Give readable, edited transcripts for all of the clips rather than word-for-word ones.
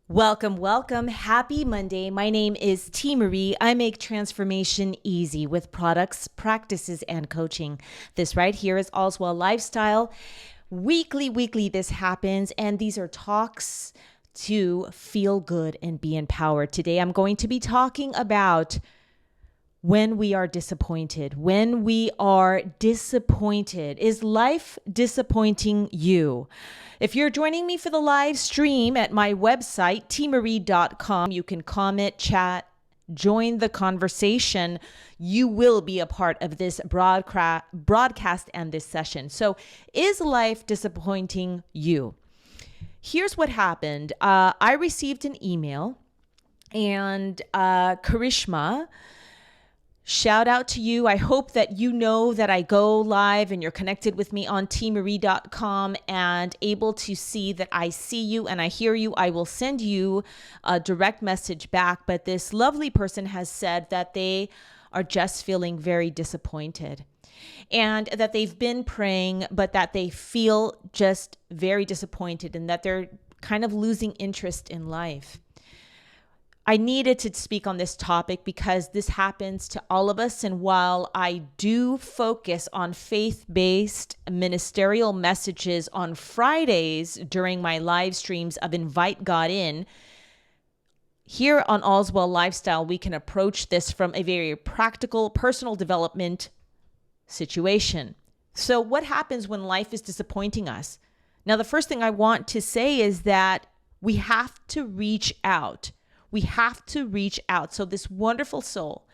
Welcome, welcome. Happy Monday. My name is Teemaree. I make transformation easy with products, practices, and coaching. This right here is ALLSWELL Lifestyle. Weekly, this happens, and these are talks to feel good and be empowered. Today, I'm going to be talking about when we are disappointed. When we are disappointed. Is life disappointing you? If you're joining me for the live stream at my website, teemaree.com, you can comment, chat, join the conversation. You will be a part of this broadcast and this session. So, is life disappointing you? Here's what happened. I received an email, and Karishma, shout out to you. I hope that you know that I go live and you're connected with me on teemaree.com and able to see that I see you and I hear you. I will send you a direct message back. But this lovely person has said that they are just feeling very disappointed and that they've been praying, but that they feel just very disappointed and that they're kind of losing interest in life. I needed to speak on this topic because this happens to all of us. And while I do focus on faith-based ministerial messages on Fridays during my live streams of Invite God In, here on ALLSWELL Lifestyle, we can approach this from a very practical personal development situation. So what happens when life is disappointing us? Now, the first thing I want to say is that we have to reach out. We have to reach out. So this wonderful soul,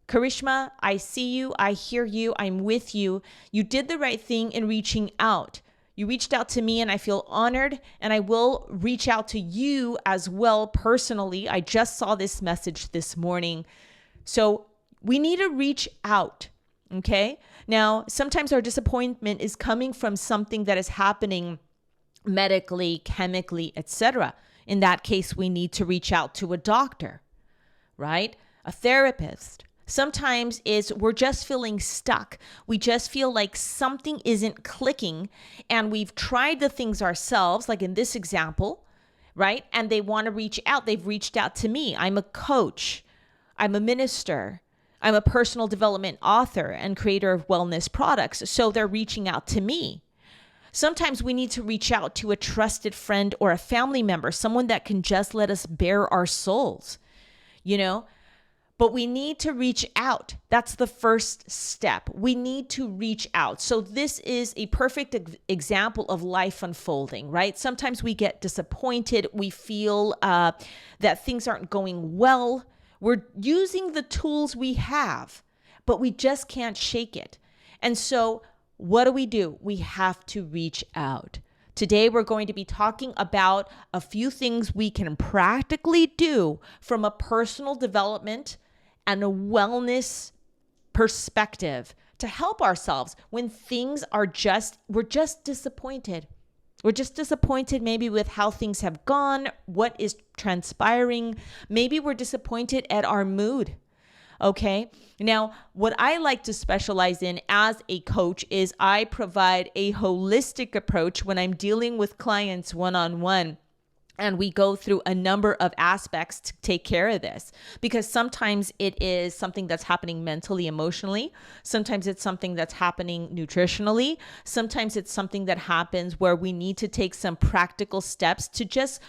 Karishma, I see you, I hear you, I'm with you. You did the right thing in reaching out. You reached out to me and I feel honored, and I will reach out to you as well personally. I just saw this message this morning. So we need to reach out, okay? Now, sometimes our disappointment is coming from something that is happening medically, chemically, etc. In that case, we need to reach out to a doctor, right? A therapist. Sometimes we're just feeling stuck. We just feel like something isn't clicking, and we've tried the things ourselves, like in this example, right? And they want to reach out. They've reached out to me. I'm a coach. I'm a minister. I'm a personal development author and creator of wellness products. So they're reaching out to me. Sometimes we need to reach out to a trusted friend or a family member, someone that can just let us bare our souls, but we need to reach out. That's the first step. We need to reach out. So this is a perfect example of life unfolding, right? Sometimes we get disappointed. We feel that things aren't going well. We're using the tools we have, but we just can't shake it. And so what do? We have to reach out. Today, we're going to be talking about a few things we can practically do from a personal development and a wellness perspective to help ourselves when things are we're just disappointed. We're just disappointed maybe with how things have gone, what is transpiring. Maybe we're disappointed at our mood. Okay. Now, what I like to specialize in as a coach is I provide a holistic approach when I'm dealing with clients one-on-one. And we go through a number of aspects to take care of this, because sometimes it is something that's happening mentally, emotionally. Sometimes it's something that's happening nutritionally. Sometimes it's something that happens where we need to take some practical steps to just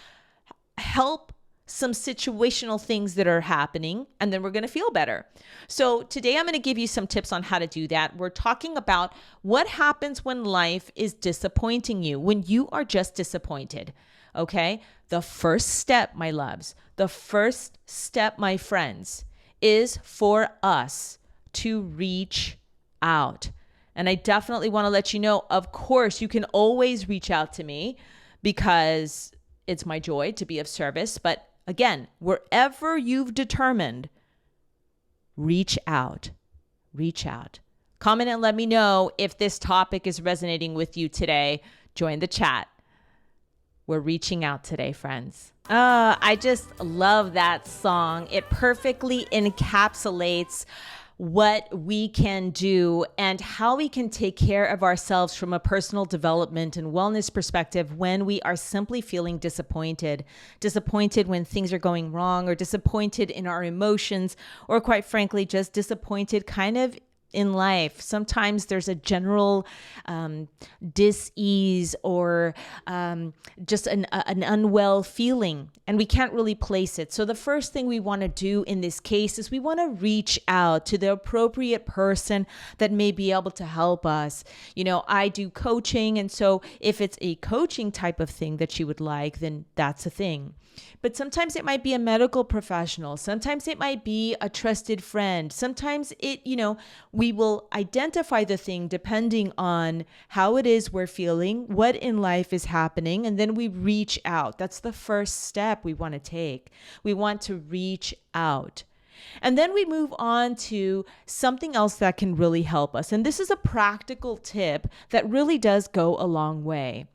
help some situational things that are happening, and then we're going to feel better. So today I'm going to give you some tips on how to do that. We're talking about what happens when life is disappointing you, when you are just disappointed. Okay. The first step, my loves, the first step, my friends, is for us to reach out. And I definitely want to let you know, of course, you can always reach out to me because it's my joy to be of service. But again, wherever you've determined, reach out. Reach out. Comment and let me know if this topic is resonating with you today. Join the chat. We're reaching out today, friends. I just love that song. It perfectly encapsulates what we can do and how we can take care of ourselves from a personal development and wellness perspective when we are simply feeling disappointed when things are going wrong, or disappointed in our emotions, or quite frankly, just disappointed kind of in life. Sometimes there's a general dis-ease or just an unwell feeling, and we can't really place it. So the first thing we want to do in this case is we want to reach out to the appropriate person that may be able to help us. I do coaching, and so if it's a coaching type of thing that you would like, then that's a thing. But sometimes it might be a medical professional. Sometimes it might be a trusted friend. Sometimes we will identify the thing depending on how it is we're feeling, what in life is happening, and then we reach out. That's the first step we want to take. We want to reach out. And then we move on to something else that can really help us. And this is a practical tip that really does go a long way.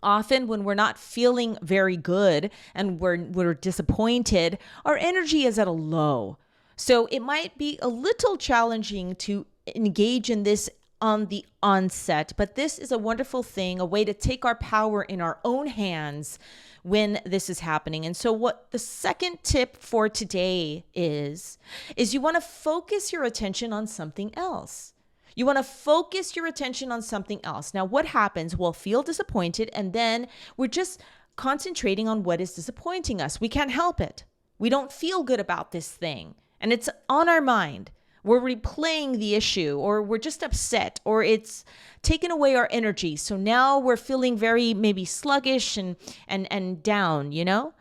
Often when we're not feeling very good and we're disappointed, our energy is at a low. So it might be a little challenging to engage in this on the onset, but this is a wonderful thing, a way to take our power in our own hands when this is happening. And so what the second tip for today is you want to focus your attention on something else. You want to focus your attention on something else. Now, what happens? We'll feel disappointed, and then we're just concentrating on what is disappointing us. We can't help it. We don't feel good about this thing, and it's on our mind. We're replaying the issue, or we're just upset, or it's taken away our energy. So now we're feeling very maybe sluggish and down,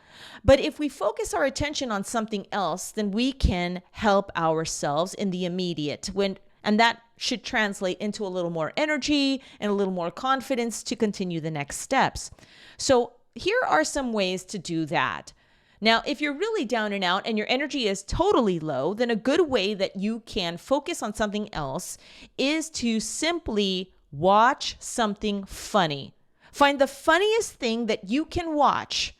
But if we focus our attention on something else, then we can help ourselves in the immediate, and that should translate into a little more energy and a little more confidence to continue the next steps. So here are some ways to do that. Now, if you're really down and out and your energy is totally low, then a good way that you can focus on something else is to simply watch something funny. Find the funniest thing that you can watch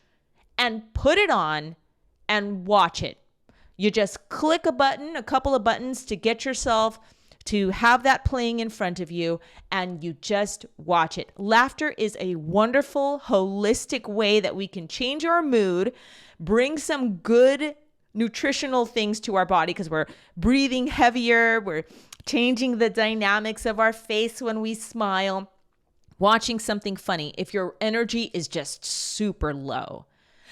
and put it on and watch it. You just click a couple of buttons to get yourself to have that playing in front of you, and you just watch it. Laughter is a wonderful, holistic way that we can change our mood, bring some good nutritional things to our body because we're breathing heavier, we're changing the dynamics of our face when we smile. Watching something funny if your energy is just super low.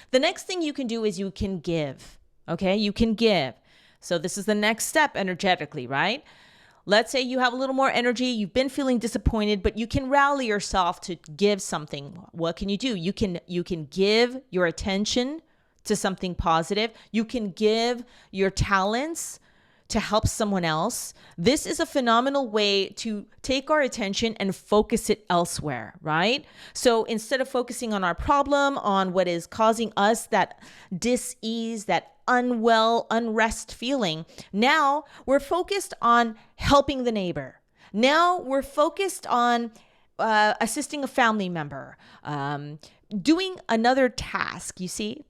The next thing you can do is you can give, okay? You can give. So this is the next step energetically, right? Let's say you have a little more energy, you've been feeling disappointed, but you can rally yourself to give something. What can you do? You can give your attention to something positive. You can give your talents to help someone else. This is a phenomenal way to take our attention and focus it elsewhere, right? So instead of focusing on our problem, on what is causing us that dis-ease, that unrest feeling, now we're focused on helping the neighbor. Now we're focused on assisting a family member, doing another task, you see?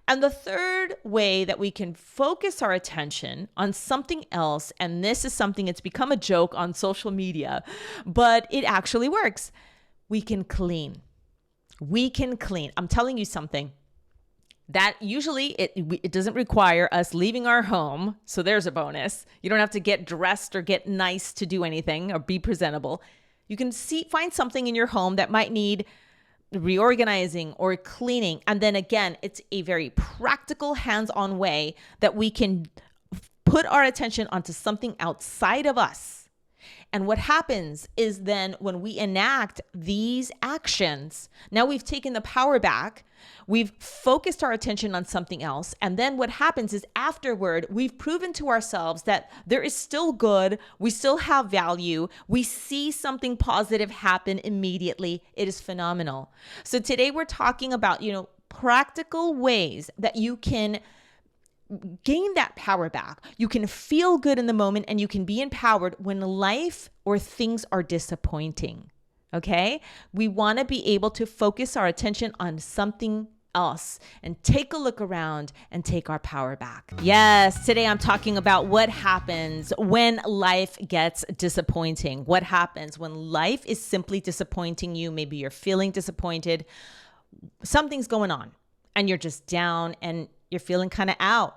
And the third way that we can focus our attention on something else, and this is something that's become a joke on social media, but it actually works. We can clean. We can clean. I'm telling you something. That usually it doesn't require us leaving our home. So there's a bonus. You don't have to get dressed or get nice to do anything or be presentable. You can find something in your home that might need reorganizing or cleaning. And then again, it's a very practical, hands-on way that we can put our attention onto something outside of us. And what happens is then when we enact these actions, now we've taken the power back, we've focused our attention on something else. And then what happens is afterward, we've proven to ourselves that there is still good, we still have value, we see something positive happen immediately. It is phenomenal. So today we're talking about, practical ways that you can gain that power back. You can feel good in the moment and you can be empowered when life or things are disappointing. Okay? We want to be able to focus our attention on something else and take a look around and take our power back. Yes, today I'm talking about what happens when life gets disappointing. What happens when life is simply disappointing you? Maybe you're feeling disappointed. Something's going on and you're just down and you're feeling kind of out.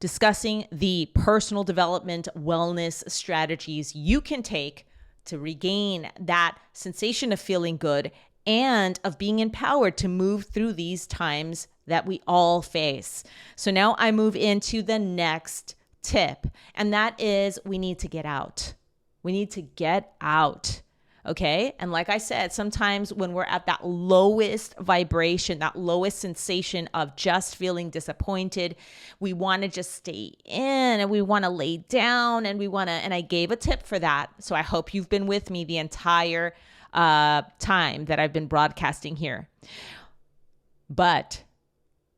Discussing the personal development wellness strategies you can take to regain that sensation of feeling good and of being empowered to move through these times that we all face. So now I move into the next tip, and that is we need to get out. We need to get out. Okay. And like I said, sometimes when we're at that lowest vibration, that lowest sensation of just feeling disappointed, we want to just stay in and we want to lay down and and I gave a tip for that. So I hope you've been with me the entire time that I've been broadcasting here. But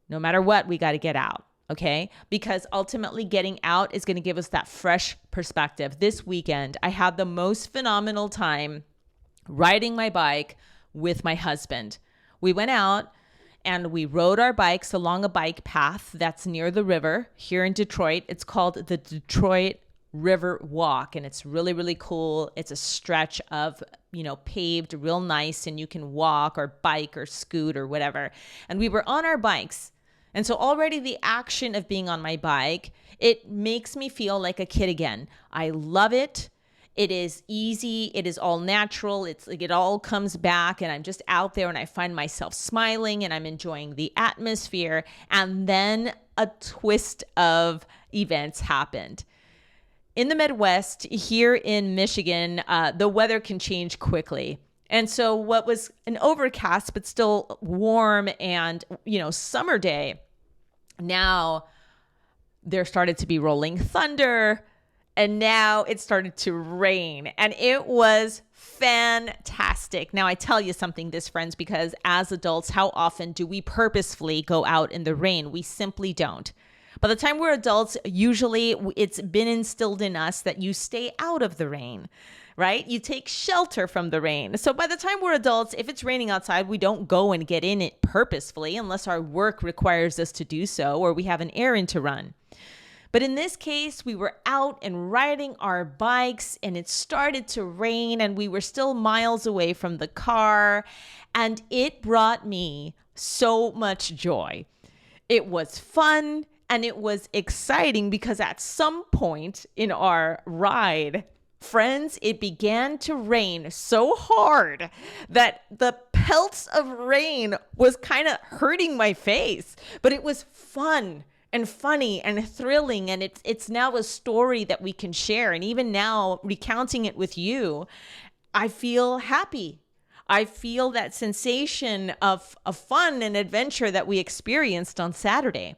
no matter what, we got to get out. Okay, because ultimately getting out is going to give us that fresh perspective. This weekend, I had the most phenomenal time riding my bike with my husband. We went out and we rode our bikes along a bike path that's near the river here in Detroit. It's called the Detroit River Walk, and it's really, really cool. It's a stretch of, paved real nice, and you can walk or bike or scoot or whatever. And we were on our bikes. And so already the action of being on my bike, it makes me feel like a kid again. I love it. It is easy. It is all natural. It's like it all comes back and I'm just out there and I find myself smiling and I'm enjoying the atmosphere. And then a twist of events happened. In the Midwest, here in Michigan, the weather can change quickly. And so what was an overcast but still warm and, summer day, now there started to be rolling thunder and now it started to rain and it was fantastic. Now I tell you something, friends, because as adults, how often do we purposefully go out in the rain? We simply don't. By the time we're adults, usually it's been instilled in us that you stay out of the rain, right? You take shelter from the rain. So by the time we're adults, if it's raining outside, we don't go and get in it purposefully unless our work requires us to do so or we have an errand to run. But in this case, we were out and riding our bikes and it started to rain and we were still miles away from the car and it brought me so much joy. It was fun and it was exciting because at some point in our ride, friends, it began to rain so hard that the pelts of rain was kind of hurting my face, but it was fun and funny and thrilling. And it's now a story that we can share. And even now recounting it with you, I feel happy. I feel that sensation of fun and adventure that we experienced on Saturday.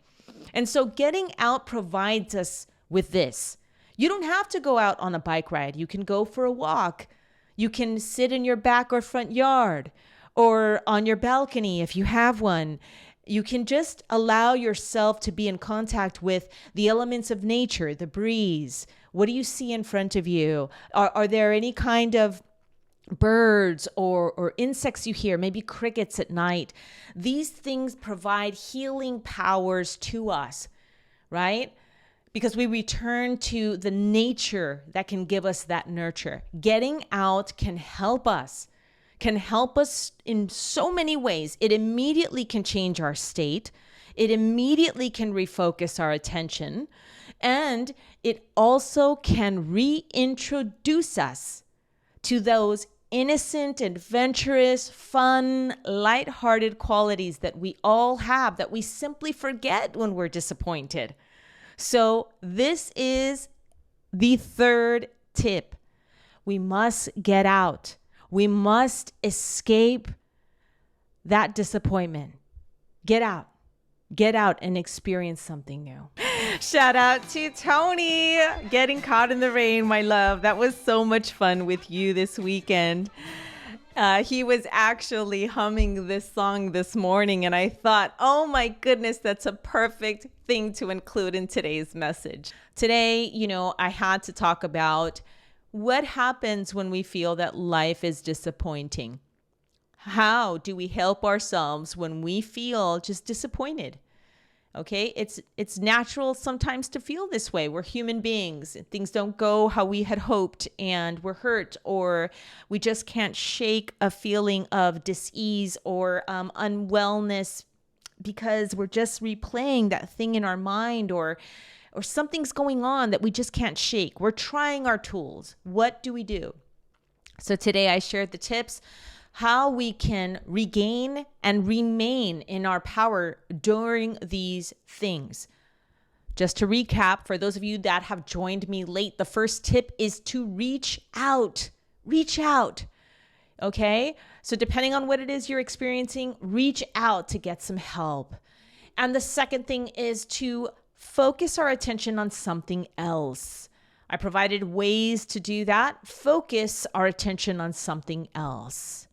And so getting out provides us with this. You don't have to go out on a bike ride. You can go for a walk. You can sit in your back or front yard or on your balcony if you have one. You can just allow yourself to be in contact with the elements of nature, the breeze. What do you see in front of you? Are there any kind of birds or insects you hear, maybe crickets at night? These things provide healing powers to us, right? Because we return to the nature that can give us that nurture. Getting out can help us in so many ways. It immediately can change our state. It immediately can refocus our attention. And it also can reintroduce us to those innocent, adventurous, fun, lighthearted qualities that we all have that we simply forget when we're disappointed. So this is the third tip. We must get out. We must escape that disappointment. Get out. Get out and experience something new. Shout out to Tony, getting caught in the rain, my love. That was so much fun with you this weekend. He was actually humming this song this morning, and I thought, oh my goodness, that's a perfect thing to include in today's message. Today, I had to talk about what happens when we feel that life is disappointing. How do we help ourselves when we feel just disappointed? Okay, it's natural sometimes to feel this way. We're human beings. Things don't go how we had hoped and we're hurt, or we just can't shake a feeling of dis-ease or unwellness because we're just replaying that thing in our mind, or something's going on that we just can't shake. We're trying our tools. What do we do? So today I shared the tips how we can regain and remain in our power during these things. Just to recap, for those of you that have joined me late, the first tip is to reach out. Reach out. Okay? So depending on what it is you're experiencing, reach out to get some help. And the second thing is to focus our attention on something else. I provided ways to do that. Focus our attention on something else.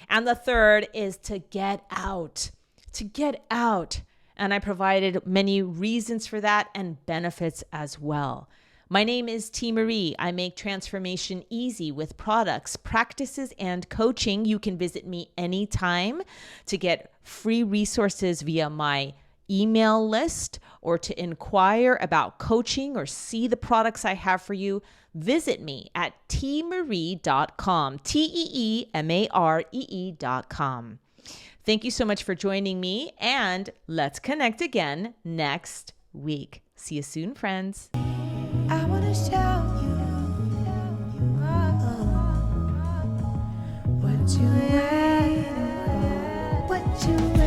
And the third is to get out, And I provided many reasons for that and benefits as well. My name is Teemaree. I make transformation easy with products, practices, and coaching. You can visit me anytime to get free resources via my email list, or to inquire about coaching or see the products I have for you. Visit me at teemaree.com, teemaree.com. Thank you so much for joining me, and let's connect again next week. See you soon, friends. I want to show you what you